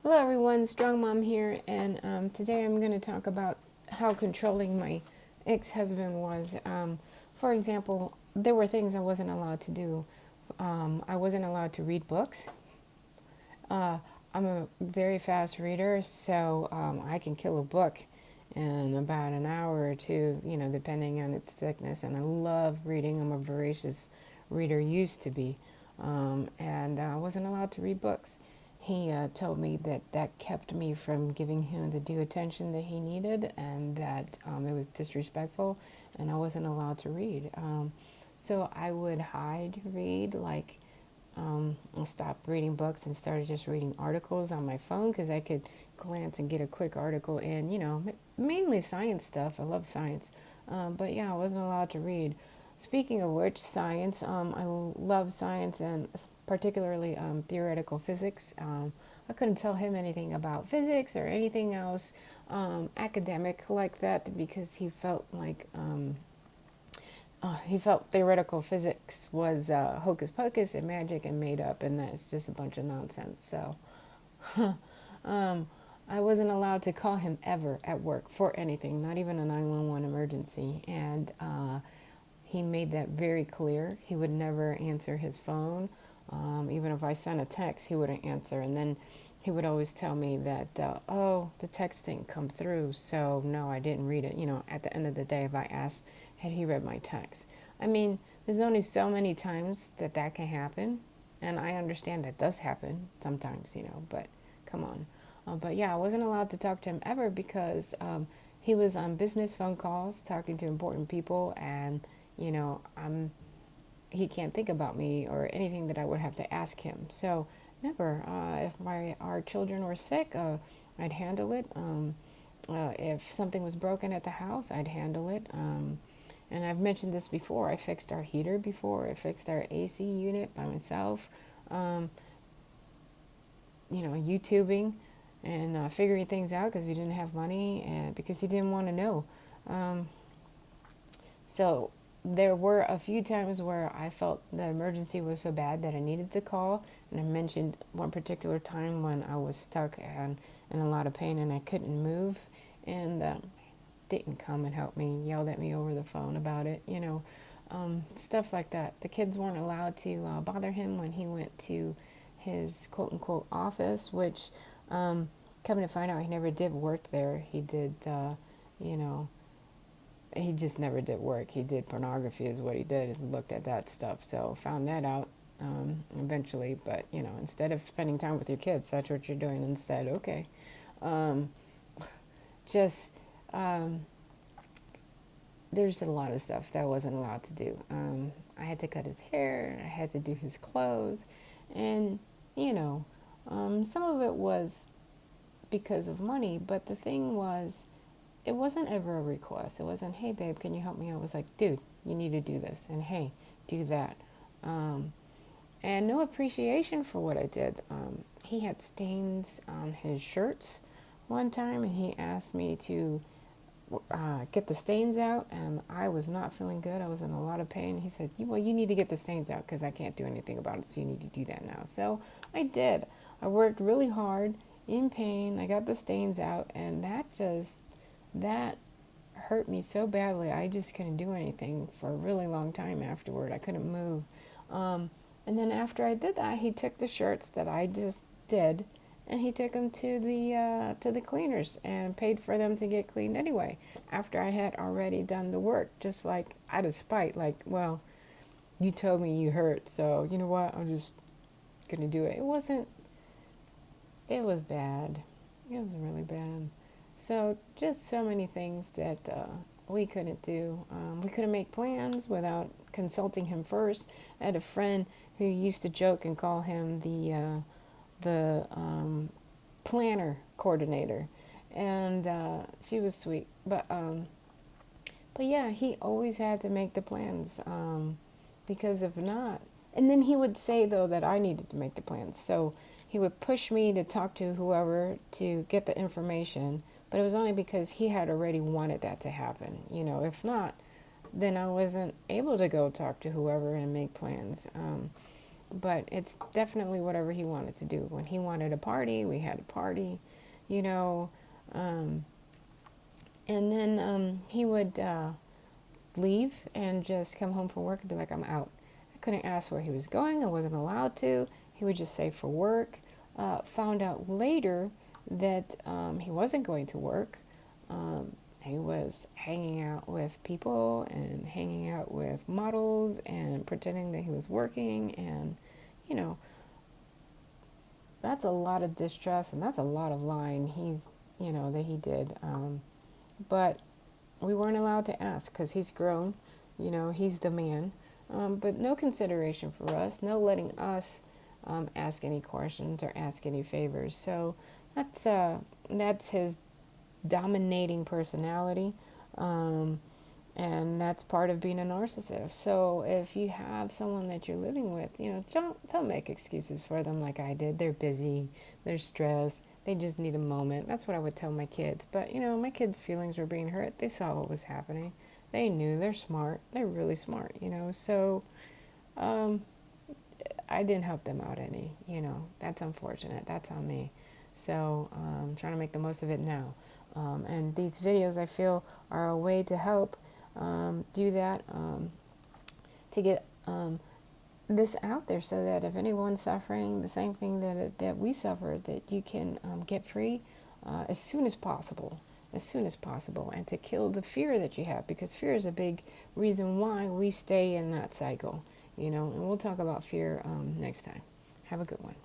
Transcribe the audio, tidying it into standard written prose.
Hello everyone, Strong Mom here, and today I'm going to talk about how controlling my ex-husband was. For example, there were things I wasn't allowed to do. I wasn't allowed to read books. Uh, I'm a very fast reader, so I can kill a book in about an hour or two, depending on its thickness. And I love reading. I'm a voracious reader, used to be, and I wasn't allowed to read books. He told me that that kept me from giving him the due attention that he needed, and that it was disrespectful, and I wasn't allowed to read. So I would hide read, like I stopped reading books and started just reading articles on my phone because I could glance and get a quick article in, mainly science stuff. I love science. But yeah, I wasn't allowed to read. Speaking of which, science, I love science and particularly theoretical physics. I couldn't tell him anything about physics or anything else academic like that because he felt theoretical physics was hocus pocus and magic and made up, and that's just a bunch of nonsense. So um, I wasn't allowed to call him ever at work for anything, not even a 911 emergency. And he made that very clear. He would never answer his phone. Even if I sent a text, he wouldn't answer. And then he would always tell me that, oh, the text didn't come through, so no, I didn't read it. At the end of the day, if I asked, had he read my text? I mean, there's only so many times that that can happen. And I understand that does happen sometimes, but come on. But yeah, I wasn't allowed to talk to him ever because he was on business phone calls talking to important people, and he can't think about me or anything that I would have to ask him. So never. If our children were sick, I'd handle it. If something was broken at the house, I'd handle it. And I've mentioned this before. I fixed our heater before. I fixed our AC unit by myself. Um, YouTubing and figuring things out because we didn't have money and because he didn't want to know. Um, so there were a few times where I felt the emergency was so bad that I needed to call. And I mentioned one particular time when I was stuck and in a lot of pain and I couldn't move. And didn't come and help me, yelled at me over the phone about it, stuff like that. The kids weren't allowed to bother him when he went to his quote unquote office, which, coming to find out, he never did work there. He did, you know, he just never did work. He did pornography, is what he did, and looked at that stuff. So found that out eventually. But instead of spending time with your kids, that's what you're doing instead. Okay, um, just there's a lot of stuff that I wasn't allowed to do. I had to cut his hair. I had to do his clothes, and you know, some of it was because of money. But the thing was, it wasn't ever a request. It wasn't, hey babe, can you help me out? It was like, dude, you need to do this, and hey, do that, and no appreciation for what I did. He had stains on his shirts one time, and he asked me to get the stains out, and I was not feeling good. I was in a lot of pain. He said, well, you need to get the stains out because I can't do anything about it, so you need to do that now. So I did. I worked really hard in pain. I got the stains out, and that hurt me so badly. I just couldn't do anything for a really long time afterward. I couldn't move. And then after I did that, he took the shirts that I just did, and he took them to the cleaners and paid for them to get cleaned anyway. After I had already done the work, just like out of spite, like, well, you told me you hurt, so you know what? I'm just gonna do it. It wasn't. It was bad. It was really bad. So just so many things that we couldn't do. We couldn't make plans without consulting him first. I had a friend who used to joke and call him the planner coordinator, and she was sweet. But yeah, he always had to make the plans because if not, and then he would say though that I needed to make the plans. So he would push me to talk to whoever to get the information, but it was only because he had already wanted that to happen. If not, then I wasn't able to go talk to whoever and make plans. but it's definitely whatever he wanted to do. When he wanted a party, we had a party, you know. Um, and then he would leave and just come home from work and be like, I'm out. I couldn't ask where he was going. I wasn't allowed to. He would just say for work. Found out later that he wasn't going to work. He was hanging out with people and hanging out with models and pretending that he was working. And, you know, that's a lot of distrust and that's a lot of lying that he did. But we weren't allowed to ask because he's grown, he's the man. But no consideration for us, no letting us ask any questions or ask any favors. So that's his dominating personality, and that's part of being a narcissist. So if you have someone that you're living with, don't make excuses for them like I did. They're busy, they're stressed, they just need a moment. That's what I would tell my kids. But my kids' feelings were being hurt. They saw what was happening. They knew. They're smart. They're really smart. So I didn't help them out any. That's unfortunate. That's on me. So I'm trying to make the most of it now. And these videos, I feel, are a way to help do that, to get this out there so that if anyone's suffering the same thing that we suffered, that you can get free as soon as possible, and to kill the fear that you have, because fear is a big reason why we stay in that cycle, and we'll talk about fear next time. Have a good one.